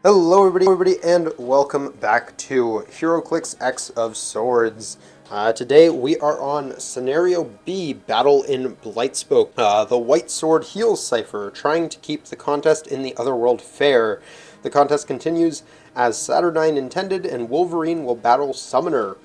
Hello everybody, and welcome back to Heroclix X of Swords. Today we are on Scenario B, Battle in Blightspoke. The White Sword heals Cypher, trying to keep the contest in the Otherworld fair. The contest continues as Saturnine intended, and Wolverine will battle Summoner.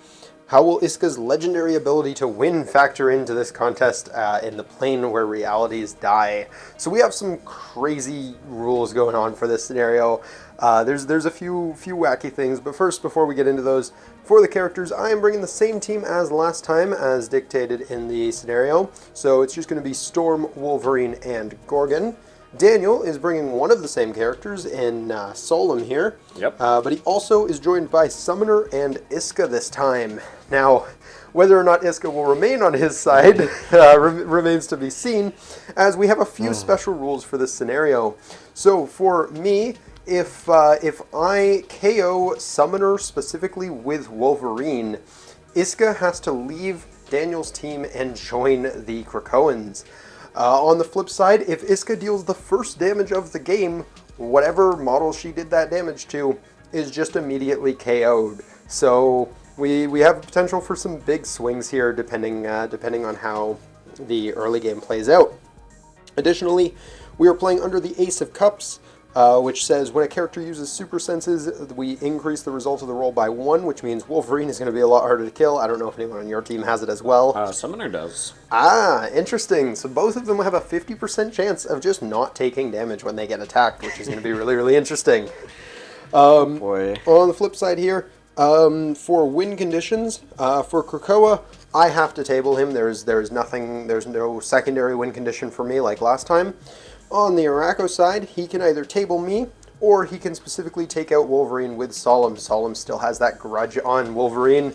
How will Isca's legendary ability to win factor into this contest in the plane where realities die? So we have some crazy rules going on for this scenario. There's a few wacky things, but first, before we get into those, for the characters, I am bringing the same team as last time, as dictated in the scenario. So it's just going to be Storm, Wolverine, and Gorgon. Daniel is bringing one of the same characters in Solem here. Yep. But he also is joined by Summoner and Isca this time. Now, whether or not Isca will remain on his side remains to be seen, as we have a few special rules for this scenario. So for me, if I KO Summoner specifically with Wolverine, Isca has to leave Daniel's team and join the Krakoans. On the flip side, if Isca deals the first damage of the game, whatever model she did that damage to is just immediately KO'd. So we have potential for some big swings here, depending on how the early game plays out. Additionally, we are playing under the Ace of Cups, which says when a character uses super senses, we increase the result of the roll by 1, which means Wolverine is going to be a lot harder to kill. I don't know if anyone on your team has it as well. Summoner does. Ah, interesting. So both of them have a 50% chance of just not taking damage when they get attacked, which is going to be really, really interesting. Boy. On the flip side here, for win conditions, for Krakoa, I have to table him. There's no secondary win condition for me like last time. On the Araco side, he can either table me, or he can specifically take out Wolverine with Solem. Solem still has that grudge on Wolverine.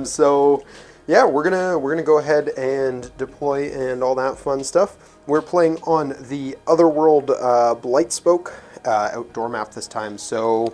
So yeah, we're gonna go ahead and deploy and all that fun stuff. We're playing on the Otherworld Blightspoke outdoor map this time. So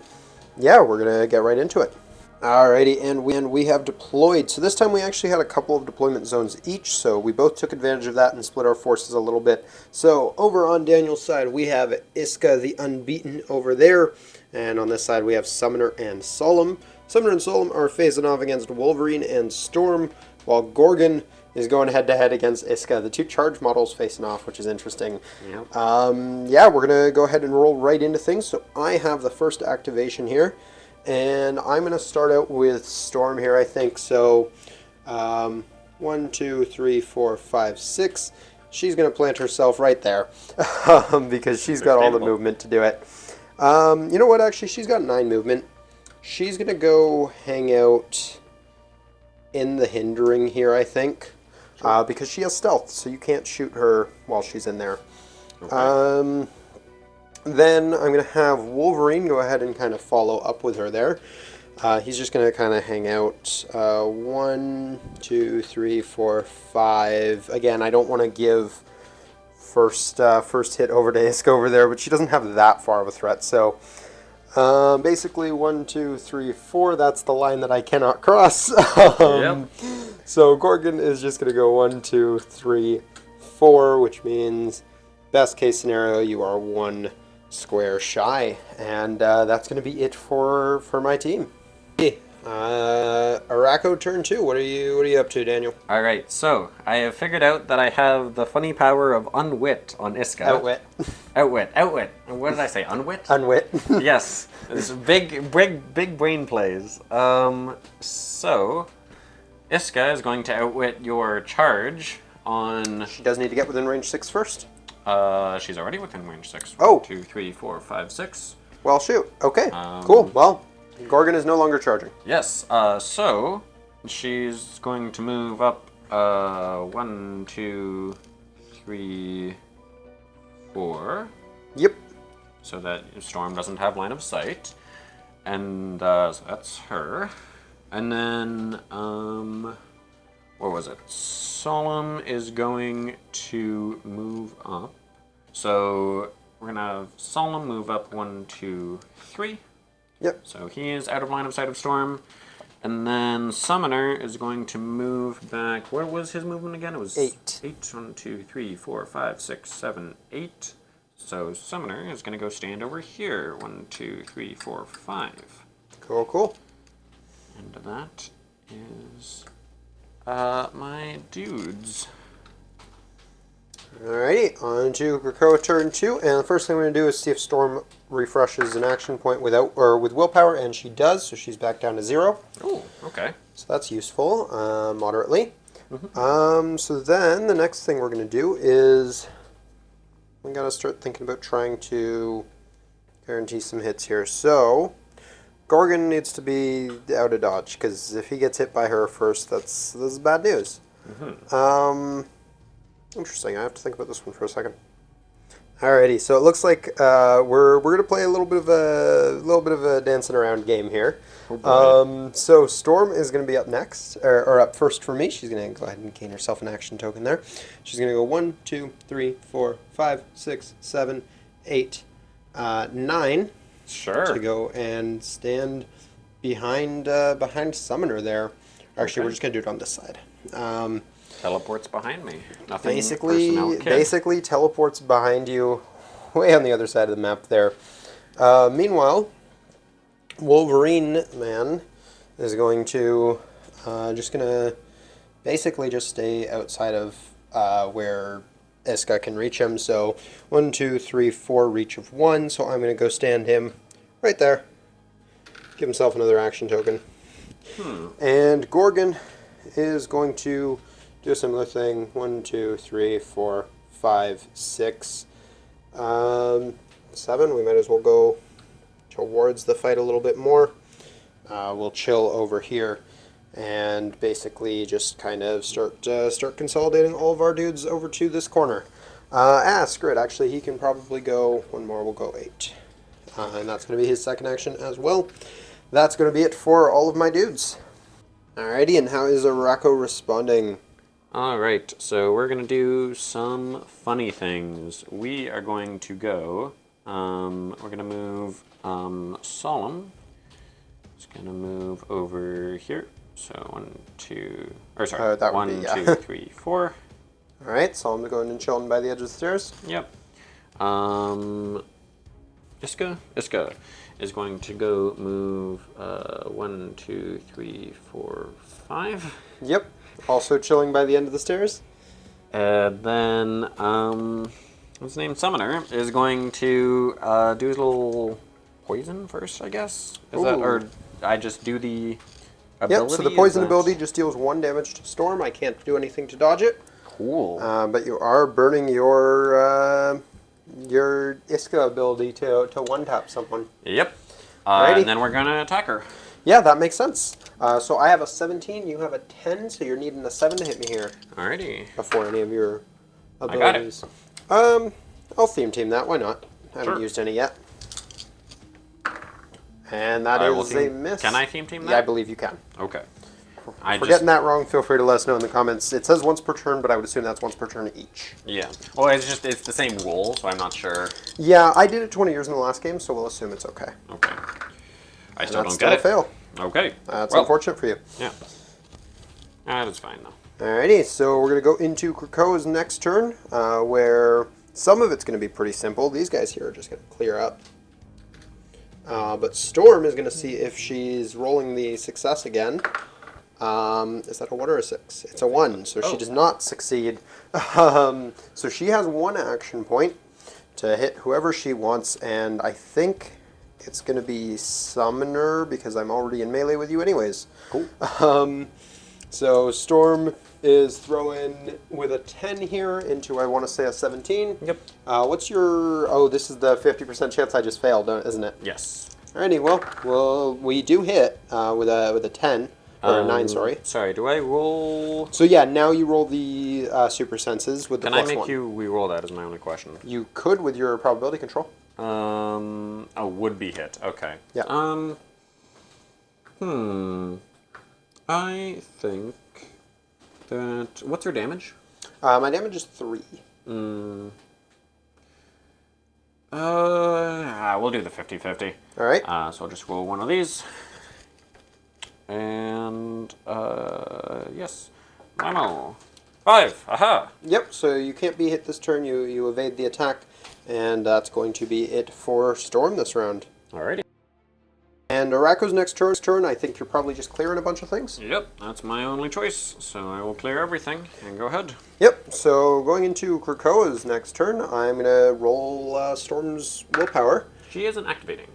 yeah, we're gonna get right into it. Alrighty, and we have deployed. So this time we actually had a couple of deployment zones each, so we both took advantage of that and split our forces a little bit. So over on Daniel's side, we have Isca the Unbeaten over there, and on this side we have Summoner and Solem. Summoner and Solem are facing off against Wolverine and Storm, while Gorgon is going head-to-head against Isca. The two charge models facing off, which is interesting. Yep. Yeah, we're going to go ahead and roll right into things. So I have the first activation here. And I'm going to start out with Storm here, I think. So, 1, 2, 3, 4, 5, 6. She's going to plant herself right there because she's got all the movement to do it. You know what, actually, she's got 9 movement. She's going to go hang out in the hindering here, I think, because she has stealth, so you can't shoot her while she's in there. Okay. Then I'm going to have Wolverine go ahead and kind of follow up with her there. He's just going to kind of hang out 1, 2, 3, 4, 5. Again, I don't want to give first hit over to Isca over there, but she doesn't have that far of a threat. So basically 1, 2, 3, 4. That's the line that I cannot cross. Yep. So Gorgon is just going to go 1, 2, 3, 4, which means best case scenario you are 1 square shy, and that's going to be it for my team. Araco turn 2. What are you up to, Daniel? All right, so I have figured out that I have the funny power of unwit on Isca. Outwit. Outwit. What did I say? Unwit? Unwit. Yes. It's big brain plays. So Isca is going to outwit your charge on. She does need to get within range 6 first. She's already within range 6. Oh. 1, 2, 3, 4, 5, 6. Well, shoot. Okay. Cool. Well, Gorgon is no longer charging. Yes. So she's going to move up 1, 2, 3, 4. Yep. So that Storm doesn't have line of sight. And so that's her. And then what was it? Solem is going to move up. So we're gonna have Solem move up 1, 2, 3. Yep. So he is out of line of sight of Storm. And then Summoner is going to move back. What was his movement again? It was 8. 8. 1, 2, 3, 4, 5, 6, 7, 8. So Summoner is going to go stand over here. 1, 2, 3, 4, 5. Cool, cool. And that is my dudes. Alrighty, on to Krakoa turn 2, and the first thing we're going to do is see if Storm refreshes an action point with willpower, and she does, so she's back down to 0. Oh, okay. So that's useful, moderately. So then the next thing we're going to do is we got to start thinking about trying to guarantee some hits here. So Gorgon needs to be out of dodge, because if he gets hit by her first, this is bad news. Interesting. I have to think about this one for a second. Alrighty, so it looks like we're gonna play a little bit of a dancing around game here. So Storm is gonna be up next, or up first for me. She's gonna go ahead and gain herself an action token there. She's gonna go 1, 2, 3, 4, 5, 6, 7, 8, 9. Sure. To go and stand behind Summoner there. Actually, we're just gonna do it on this side. Teleports behind me. Nothing basically teleports behind you, way on the other side of the map there. Meanwhile, Wolverine man is going to basically just stay outside of where Isca can reach him. So 1, 2, 3, 4 reach of 1. So I'm going to go stand him right there. Give himself another action token. And Gorgon is going to do a similar thing. 1, 2, 3, 4, 5, 6, 7. We might as well go towards the fight a little bit more. We'll chill over here and basically just kind of start consolidating all of our dudes over to this corner. Screw it. Actually, he can probably go one more. We'll go 8. And that's going to be his second action as well. That's going to be it for all of my dudes. Alrighty, and how is Araco responding? Alright, so we're going to do some funny things. We are going to go, we're going to move Solem. It's going to move over here. So 1, 2, or sorry, that would 1, be, yeah. 2, 3, 4. Alright, Solem going and chilling by the edge of the stairs. Yep. Isca is going to go move 1, 2, 3, 4, 5. Yep. Also chilling by the end of the stairs. And then, what's his name? Summoner is going to do his little poison first, I guess. Is that, or I just do the ability? Yep, so the poison ability just deals 1 damage to Storm. I can't do anything to dodge it. Cool. But you are burning your Isca ability to one-tap someone. Yep. And then we're going to attack her. Yeah, that makes sense. So I have a 17, you have a 10, so you're needing a 7 to hit me here. Alrighty. Before any of your abilities. I got it. I'll theme team that, why not? I haven't used any yet. And that is a miss. Can I theme team that? Yeah, I believe you can. Okay. If we're getting that wrong, feel free to let us know in the comments. It says once per turn, but I would assume that's once per turn each. Yeah. Well, it's the same rule, so I'm not sure. Yeah, I did it 20 years in the last game, so we'll assume it's okay. Okay. I still don't still get a fail. Okay. That's unfortunate for you. Yeah. That's fine, though. Alrighty, so we're going to go into Krakoa's next turn, where some of it's going to be pretty simple. These guys here are just going to clear up. But Storm is going to see if she's rolling the success again. Is that a 1 or a 6? It's a 1, so she does not succeed. So she has 1 action point to hit whoever she wants, and I think it's going to be Summoner because I'm already in melee with you anyways. Cool. So Storm is throwing with a 10 here into, I want to say, a 17. Yep. What's your... Oh, this is the 50% chance I just failed, isn't it? Yes. Alrighty, well, we do hit with a 10. Or a 9, sorry. Sorry, do I roll... So yeah, now you roll the super senses with the plus 1. Can I make you re-roll that is my only question. You could with your probability control. Would be hit. Okay. Yeah. I think that... What's her damage? My damage is 3. We'll do the 50-50. Alright. So I'll just roll one of these. And, yes. Ammo. 5. Aha! Yep, so you can't be hit this turn. You evade the attack. And that's going to be it for Storm this round. Alrighty. And Arako's next turn, I think you're probably just clearing a bunch of things. Yep, that's my only choice, so I will clear everything and go ahead. Yep, so going into Krakoa's next turn, I'm going to roll Storm's willpower. She isn't activating.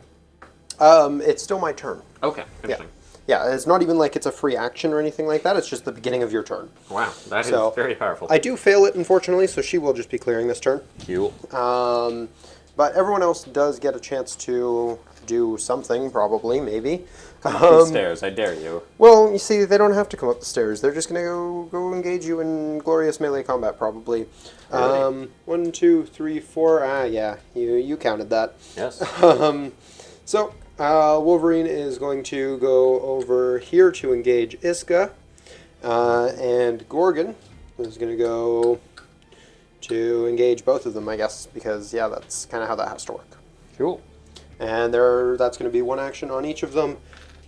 It's still my turn. Okay, interesting. Yeah, it's not even like it's a free action or anything like that, it's just the beginning of your turn. Wow, that is very powerful. I do fail it, unfortunately, so she will just be clearing this turn. Cool. But everyone else does get a chance to do something, probably, maybe. Come up these stairs, I dare you. Well, you see, they don't have to come up the stairs. They're just going to go engage you in glorious melee combat, probably. Really? 1, 2, 3, 4. Ah, yeah, you counted that. Yes. So, Wolverine is going to go over here to engage Isca. And Gorgon is going to go to engage both of them, I guess, because, yeah, that's kind of how that has to work. Cool. And that's going to be one action on each of them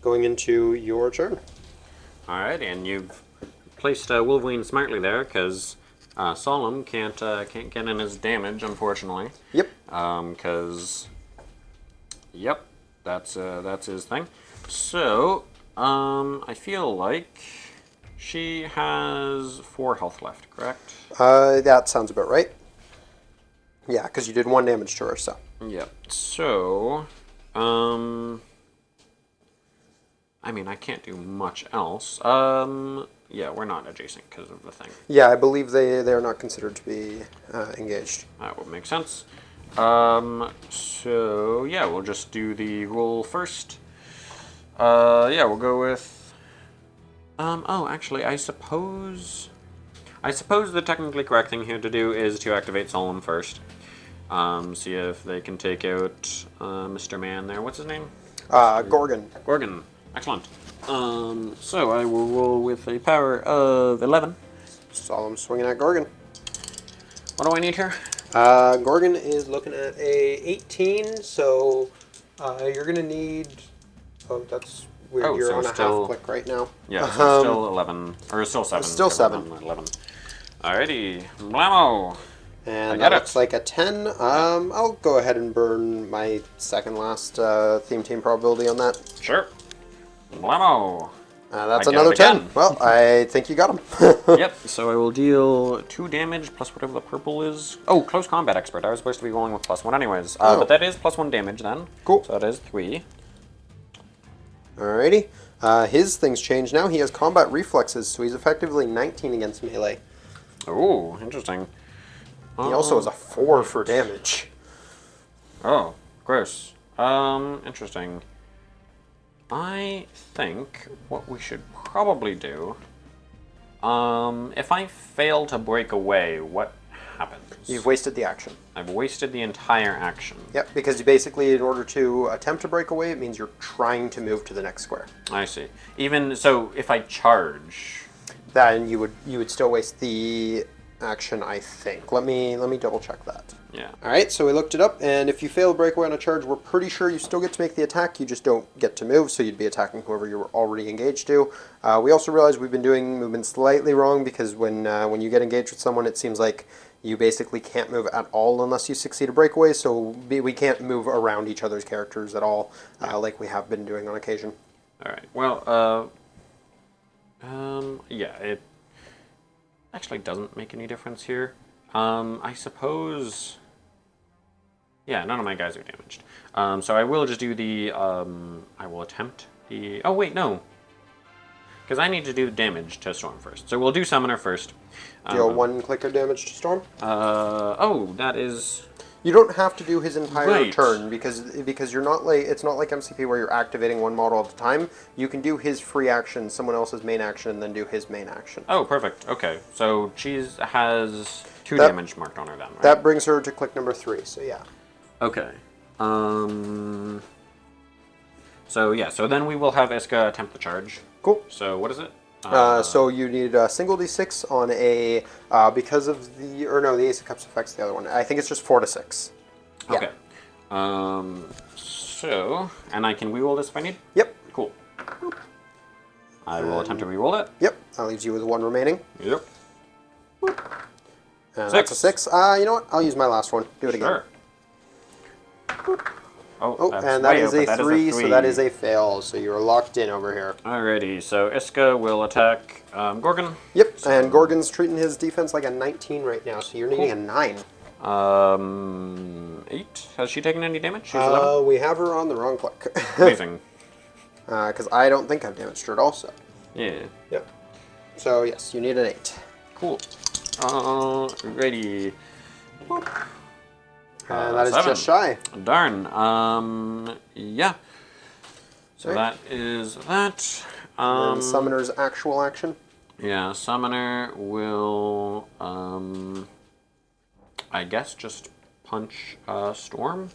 going into your turn. Alright, and you've placed Wolverine smartly there, because Solem can't get in his damage, unfortunately. Yep. Because, yep, that's his thing. So, I feel like she has 4 health left, correct? That sounds about right. Yeah, because you did 1 damage to her, so. Yep. So, I mean, I can't do much else. Yeah, we're not adjacent because of the thing. Yeah, I believe they are not considered to be engaged. That would make sense. So, yeah, we'll just do the roll first. Yeah, we'll go with... oh, actually, I suppose the technically correct thing here to do is to activate Solem first. See if they can take out Mr. Man there. What's his name? Gorgon. Gorgon. Excellent. So I will roll with a power of 11. Solem swinging at Gorgon. What do I need here? Gorgon is looking at a 18, so you're going to need... Oh, that's weird. Oh, you're so on a still- half click right now. Yeah, so still 11. Or still 7. Still 7. 11. Alrighty. Blammo! And I that got looks like a 10. I'll go ahead and burn my second last theme team probability on that. Sure. Blammo! That's I get another it 10. again. Well, I think you got him. Yep, so I will deal 2 damage plus whatever the purple is. Oh, close combat expert. I was supposed to be rolling with +1 anyways. Oh. But that is +1 damage then. Cool. So that is 3. Alrighty. His things change now. He has combat reflexes, so he's effectively 19 against melee. Ooh, interesting. He also has a 4 for damage. Oh, gross. Interesting. I think what we should probably do, if I fail to break away, what happens? You've wasted the action. I've wasted the entire action. Yep, because basically in order to attempt to break away, it means you're trying to move to the next square. I see. Even so, if I charge, Then you would still waste the action, I think. Let me double check that. yeah. Alright, so we looked it up, and if you fail to break away on a charge, we're pretty sure you still get to make the attack, you just don't get to move, so you'd be attacking whoever you were already engaged to. We also realized we've been doing movement slightly wrong, because when you get engaged with someone, it seems like you basically can't move at all unless you succeed a breakaway, so we can't move around each other's characters at all, like we have been doing on occasion. Alright, well, yeah, it actually doesn't make any difference here. I suppose... Yeah, none of my guys are damaged. So I will just do the... I will attempt the... Oh, wait, no. Because I need to do the damage to Storm first. So we'll do Summoner first. Deal 1 clicker damage to Storm. Oh, that is... You don't have to do his entire Right. turn because you're not like it's not like MCP where you're activating one model at a time. You can do his free action, someone else's main action, and then do his main action. Oh, perfect. Okay. So Cheese has 2 That- damage marked on her then, right? That brings her to click number 3. So yeah. Okay. So yeah, so then we will have Isca attempt the charge. Cool. So what is it? So you need a single d6 on a because of the the Ace of Cups affects the other one. I think it's just 4 to 6. Yeah. Okay. So and I can reroll this if I need. Yep. Cool. I will attempt to reroll it. Yep. That leaves you with 1 remaining. Yep. And that's a 6. You know what? I'll use my last one. Do it again. Sure. Oh, and that is a that 3, so that is a fail. So you're locked in over here. Alrighty, so Isca will attack Gorgon. Yep, and Gorgon's treating his defense like a 19 right now, so you're needing a 9. 8. Has she taken any damage? She's 11. We have her on the wrong click. Amazing. Because I don't think I've damaged her also. Yeah. Yep. So yes, you need an 8. Cool. Alrighty. And that is 7. just shy. Darn. Yeah. So that is that. And Summoner's actual action. Yeah, Summoner will, I guess, just punch Storm.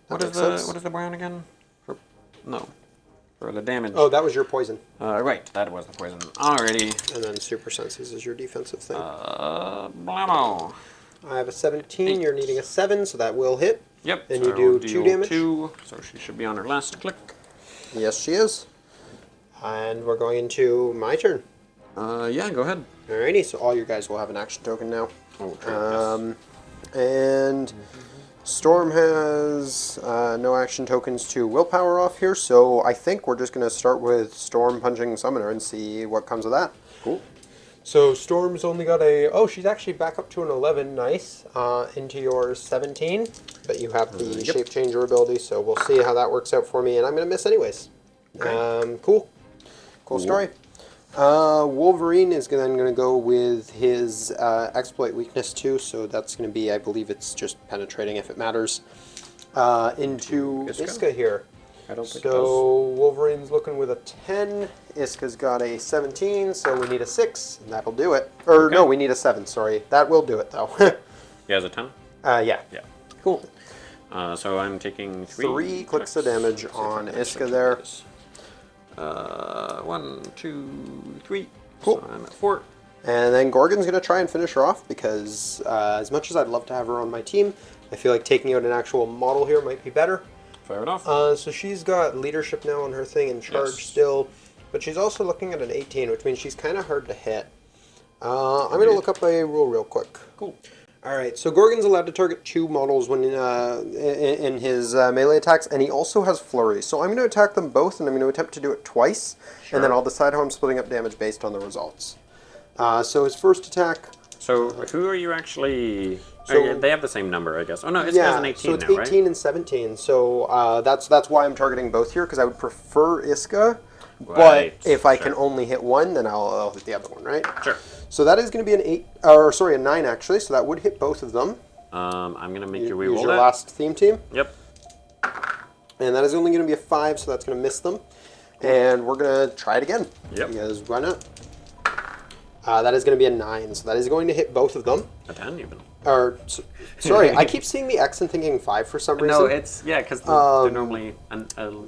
What is the brown again? For the damage. Oh, that was your poison. Right, that was the poison. Alrighty. And then Super Senses is your defensive thing. Blammo. I have a 17, you're needing a 7, so that will hit. Yep. And you do 2 damage. 2, so she should be on her last click. Yes, she is. And we're going into my turn. Yeah, go ahead. Alrighty, so all your guys will have an action token now. Oh, true, And Storm has no action tokens to willpower off here, so I think we're just going to start with Storm punching Summoner and see what comes of that. Cool. So Storm's only got a... Oh, she's actually back up to an 11. Nice. Into your 17. But you have the Shape Changer ability, so we'll see how that works out for me. And I'm going to miss anyways. Okay. Cool. Cool story. Wolverine is then going to go with his exploit weakness too, so that's going to be, I believe it's just penetrating if it matters, into Isca here. I don't think so it does. Wolverine's looking with a 10, Isca's got a 17, so we need a 6, and that'll do it. Or no, we need a 7, sorry. That will do it though. He has a 10? Yeah. Yeah. Cool. So I'm taking 3 clicks of damage on Isca there. 1, 2, 3. Cool. So I'm at 4. And then Gorgon's going to try and finish her off because as much as I'd love to have her on my team, I feel like taking out an actual model here might be better. Fire it off. So she's got leadership now on her thing and charge still, but she's also looking at an 18, which means she's kind of hard to hit. I'm going to look up a rule real quick. Cool. Alright, so Gorgon's allowed to target 2 models when in his melee attacks, and he also has Flurry. So I'm going to attack them both, and I'm going to attempt to do it twice, and then I'll decide how I'm splitting up damage based on the results. So his first attack... So who are you actually... So, they have the same number, I guess. Oh no, Isca has an 18 so it's now, 18 right? and 17. So that's why I'm targeting both here, because I would prefer Isca, but if I can only hit one, then I'll hit the other one, right? Sure. So that is going to be an 8, or sorry, a 9 actually. So that would hit both of them. I'm going to make you Use reroll your that. last theme team. Yep. And that is only going to be a 5, so that's going to miss them. And we're going to try it again. Yep. Because why not? That is going to be a 9, so that is going to hit both of them. A 10 even. Or, sorry, I keep seeing the X and thinking 5 for some reason. No, it's, yeah, because they're normally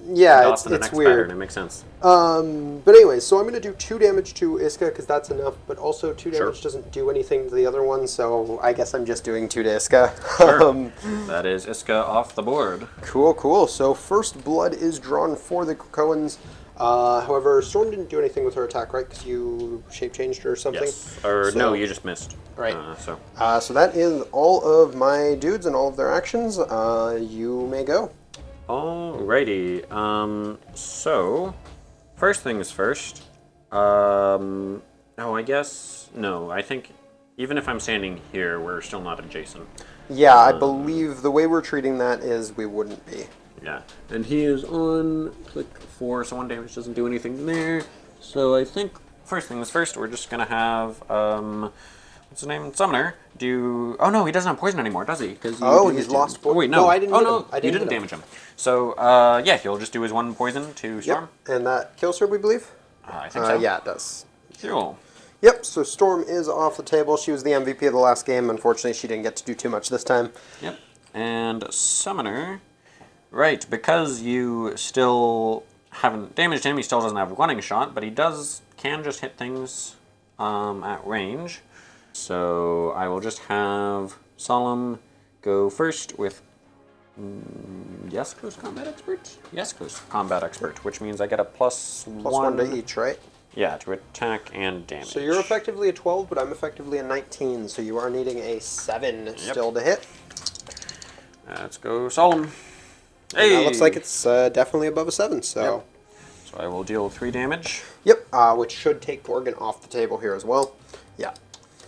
yeah, it's an X weird. pattern. It makes sense. But anyways, so I'm going to do 2 damage to Isca because that's enough, but also 2 damage doesn't do anything to the other one, so I guess I'm just doing 2 to Isca. Sure. That is Isca off the board. Cool, cool. So first blood is drawn for the Krakoans. However, Storm didn't do anything with her attack, right? Because you shape changed her or something? Yes. Or no, you just missed. Right. So that is all of my dudes and all of their actions. You may go. Alrighty. So, first things first. Oh, I guess... No, I think even if I'm standing here, we're still not adjacent. Yeah, I believe the way we're treating that is we wouldn't be. Yeah, and he is on click 4, so 1 damage doesn't do anything there. So I think first things first, we're just gonna have what's his name, Summoner do. Oh no, he doesn't have poison anymore, does he? Because he's lost poison. Oh wait, no, I didn't. Oh hit no, him. I you didn't damage him. So yeah, he'll just do his 1 poison to Storm. Yep, and that kills her, we believe. I think so. Yeah, it does. Cool. Yep, so Storm is off the table. She was the MVP of the last game. Unfortunately, she didn't get to do too much this time. Yep, and Summoner. Right, because you still haven't damaged him, he still doesn't have a running shot, but he can just hit things at range. So I will just have Solem go first with yes, close combat expert? Yes, close combat expert, which means I get a plus one to each, right? Yeah, to attack and damage. So you're effectively a 12, but I'm effectively a 19, so you are needing a 7 still to hit. Let's go Solem. And that looks Hey! like it's definitely above a 7, so... Yep. So I will deal 3 damage. Yep, which should take Gorgon off the table here as well. Yeah.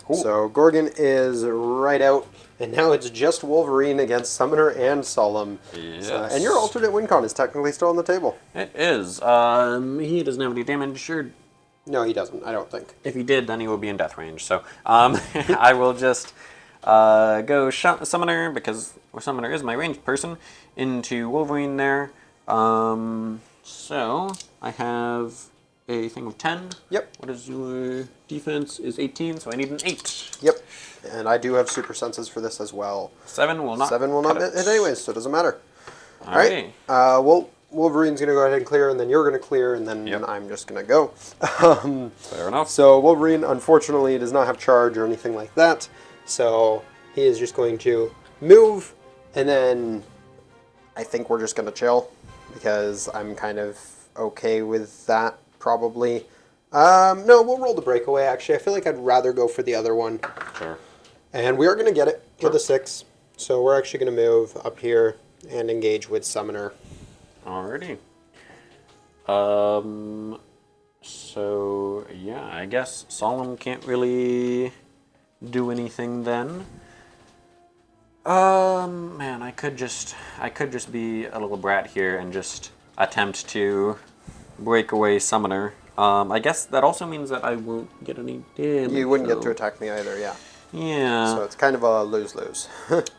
Cool. So Gorgon is right out, and now it's just Wolverine against Summoner and Solem. Yes. And your alternate win con is technically still on the table. It is. He doesn't have any damage. Sure. No, he doesn't, I don't think. If he did, then he would be in death range. So I will just go Summoner, because Summoner is my ranged person, into Wolverine there. So I have a thing of 10. Yep. What is your defense? Is 18, so I need an 8. Yep. And I do have super senses for this as well. 7 will not. 7 will not hit anyways, so it doesn't matter. All right. Alrighty. Well, Wolverine's going to go ahead and clear, and then you're going to clear, and then Yep. I'm just going to go. Fair enough. So Wolverine, unfortunately, does not have charge or anything like that. So he is just going to move, and then I think we're just going to chill, because I'm kind of okay with that, probably. No, we'll roll the breakaway, actually. I feel like I'd rather go for the other one. Sure. And we are going to get it with Sure. a 6. So we're actually going to move up here and engage with Summoner. Alrighty. So yeah, I guess Solem can't really do anything then. Man, I could just be a little brat here and just attempt to break away Summoner. I guess that also means that I won't get any damage. You wouldn't get to though. attack me either, yeah. Yeah. So it's kind of a lose-lose.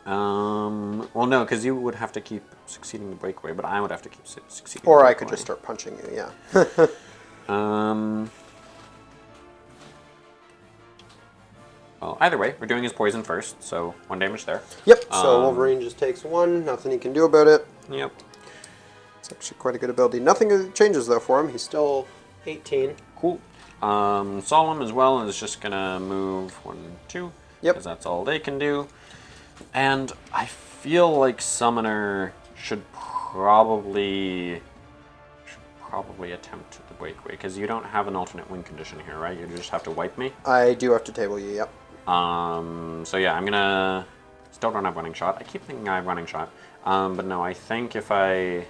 Well, no, because you would have to keep succeeding the breakaway, but I would have to keep succeeding. Or the I could breakaway. just start punching you, yeah. Well, either way, we're doing his poison first, so 1 damage there. Yep, so Wolverine just takes 1, nothing he can do about it. Yep. It's actually quite a good ability. Nothing changes, though, for him. He's still 18. Cool. Solem as well is just gonna move 1, 2. Yep. Because that's all they can do. And I feel like Summoner should probably attempt the breakaway, because you don't have an alternate win condition here, right? You just have to wipe me. I do have to table you, yep. So yeah, I'm gonna... Still don't have running shot. I keep thinking I have running shot. But no, I think if I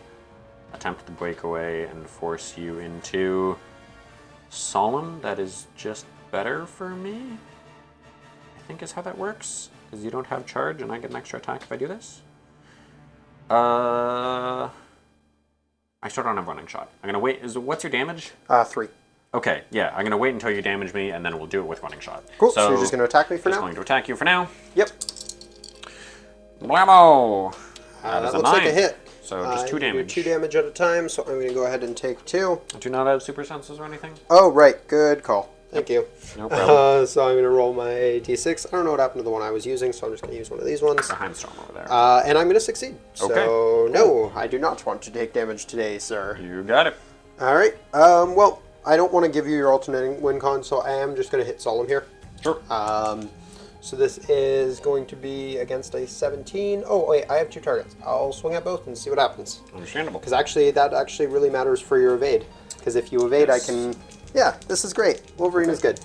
attempt the breakaway and force you into Solem, that is just better for me. I think is how that works. Because you don't have charge and I get an extra attack if I do this. I still don't have running shot. I'm gonna wait. What's your damage? 3. Okay, yeah, I'm gonna wait until you damage me and then we'll do it with running shot. Cool, so you're just going to attack me for Just now? going to attack you for now. Yep. Blammo! That is looks like a 9. hit. So just 2 You do damage. 2 damage at a time, so I'm going to go ahead and take 2. Do you not have super senses or anything? Oh, right. Good call. Thank you. No problem. So I'm going to roll my d6. I don't know what happened to the one I was using, so I'm just going to use one of these ones. Behind Storm over there. And I'm going to succeed. Okay. So, no, I do not want to take damage today, sir. You got it. All right. Well, I don't want to give you your alternating win con, so I am just going to hit Solem here. Sure. So this is going to be against a 17. Oh, wait, I have 2 targets. I'll swing at both and see what happens. Understandable. Because actually, that actually really matters for your evade. Because if you evade, Yes. I can... Yeah, this is great. Wolverine is good.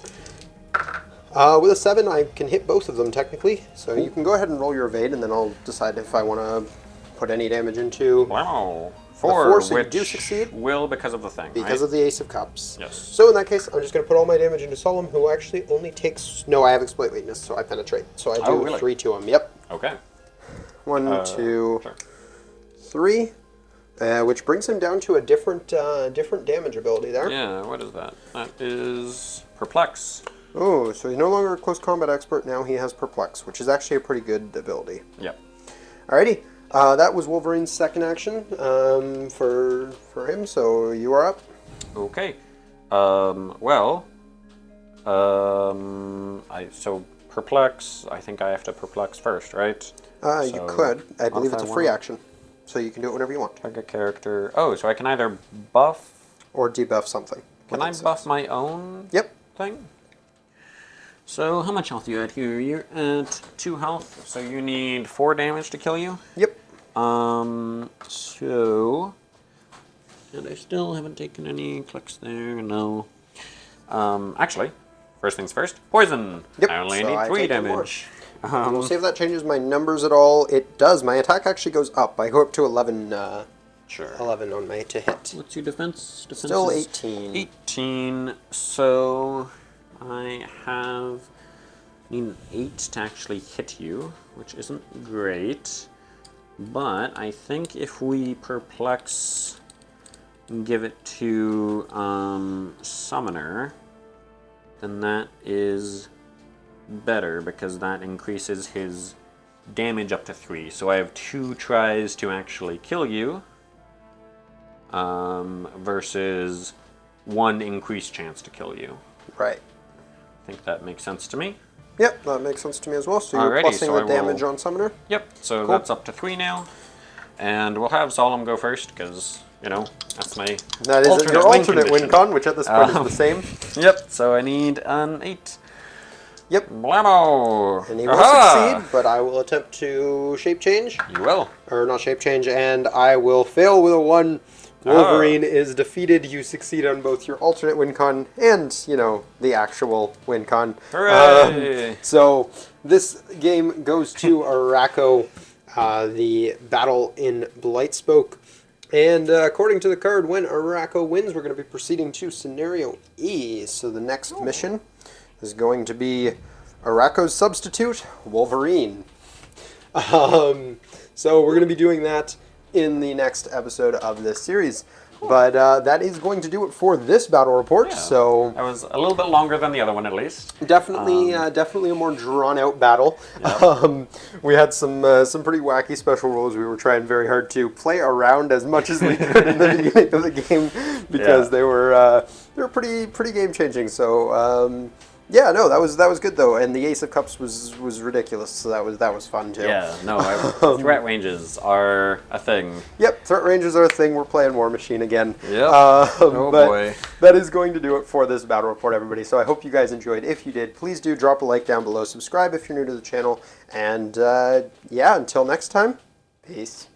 With a 7, I can hit both of them, technically. So you can go ahead and roll your evade, and then I'll decide if I want to put any damage into... Wow. 4, 4, so you which do succeed? will because of the thing, Because right? of the Ace of Cups. Yes. So in that case, I'm just going to put all my damage into Solem, who actually only takes... No, I have Exploit Weakness, so I penetrate. So I do Oh, really? 3 to him. Yep. Okay. 1, 2, Sure. 3. Which brings him down to a different damage ability there. Yeah, what is that? That is Perplex. Oh, so he's no longer a close combat expert. Now he has Perplex, which is actually a pretty good ability. Yep. Alrighty. That was Wolverine's second action for him, so you are up. Okay. So Perplex, I think I have to Perplex first, right? You So, could. I believe it's a modify free one. action, so you can do it whenever you want. Target character. Oh, so I can either buff... Or debuff something. Can I buff my own Yep. thing? So how much health are you at here? You're at 2 health, so you need 4 damage to kill you. Yep. So... And I still haven't taken any clicks there, no. Actually, first things first, poison. Yep, I only so need I 3 take 1 more. damage. We'll see if that changes my numbers at all. It does. My attack actually goes up. I go up to 11. Sure. 11 on my to hit. What's your defense? Still is 18. 18. So I need an 8 to actually hit you, which isn't great. But I think if we perplex and give it to Summoner, then that is better because that increases his damage up to 3. So I have 2 tries to actually kill you. Versus 1 increased chance to kill you. Right. I think that makes sense to me. Yep, that makes sense to me as well. So you're Alrighty, plussing so the I damage will- on Summoner? Yep, so Cool. that's up to 3 now. And we'll have Solem go first, because, you know, that's my That is your alternate win condition. con, which at this point is the same. Yep, so I need an 8. Yep. Blammo! And he will Aha! succeed, but I will attempt to shape change. You will. Or not shape change, and I will fail with a 1. Wolverine is defeated. You succeed on both your alternate win con and, you know, the actual win con. Hooray! So this game goes to Araco, the battle in Blightspoke. And according to the card, when Araco wins, we're going to be proceeding to Scenario E. So the next mission is going to be Araco's substitute, Wolverine. So we're going to be doing that in the next episode of this series. But that is going to do it for this battle report. Yeah. So That was a little bit longer than the other one, at least. definitely, definitely a more drawn-out battle. Yep. We had some pretty wacky special rules. We were trying very hard to play around as much as we could in the beginning of the game because Yeah. they were pretty game-changing. So yeah, no, that was good though, and the Ace of Cups was ridiculous. So that was fun too. Yeah, no, threat ranges are a thing. Yep, threat ranges are a thing. We're playing War Machine again. Yep. Oh boy. That is going to do it for this battle report, everybody. So I hope you guys enjoyed. If you did, please do drop a like down below. Subscribe if you're new to the channel. And yeah, until next time, peace.